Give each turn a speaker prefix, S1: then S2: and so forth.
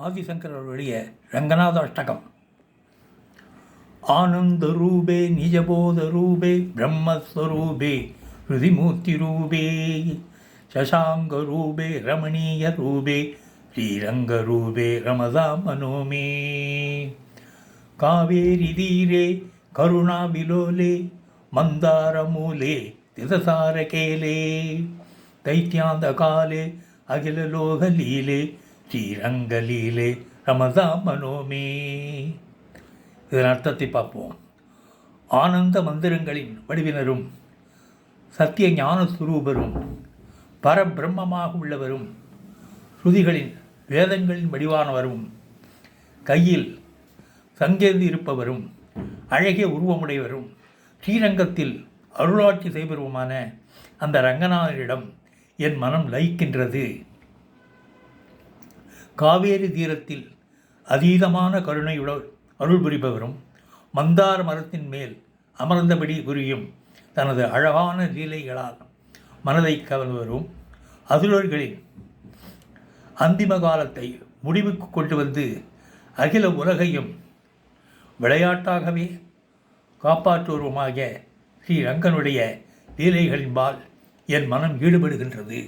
S1: ஆதிசங்கரருடைய ரங்கநாத அஷ்டகம். ஆனந்த RuPay நிஜபோத RuPay பிரம்மஸ்வரூபே ஹிருதிமூர்த்தி RuPay சசாங்க RuPay ரமணீய RuPay Sriranga RuPay Ramada மனோமே Kaveri Dheere கருணாபிலோலே மந்தாரமூலே திதசாரகேலே தைத்தியாந்த காலே அகிலலோகலீலே ஸ்ரீரங்கலீலே Ramada மனோமே. இதன் அர்த்தத்தை பார்ப்போம். ஆனந்த மந்திரங்களின் வடிவினரும் சத்திய ஞான சுரூபரும் பரபிரம்மமாக உள்ளவரும் ஸ்ருதிகளின் வேதங்களின் வடிவானவரும் கையில் சங்கேந்தி இருப்பவரும் அழகிய உருவமுடையவரும் ஸ்ரீரங்கத்தில் அருளாட்சி செய்பவருமான அந்த ரங்கநாதனிடம் என் மனம் லயிக்கின்றது. காவேரி தீரத்தில் அதீதமான கருணையுடன் அருள் புரிபவரும் மந்தார மரத்தின் மேல் அமர்ந்தபடி புரியும் தனது அழகான லீலைகளால் மனதை கவர்வரும் அசுரர்களின் அந்திம காலத்தை முடிவுக்கு கொண்டு வந்து அகில உலகையும் விளையாட்டாகவே காப்பாற்றுவருமாகிய ஸ்ரீரங்கனுடைய லீலைகளின்பால் என் மனம் ஈடுபடுகின்றது.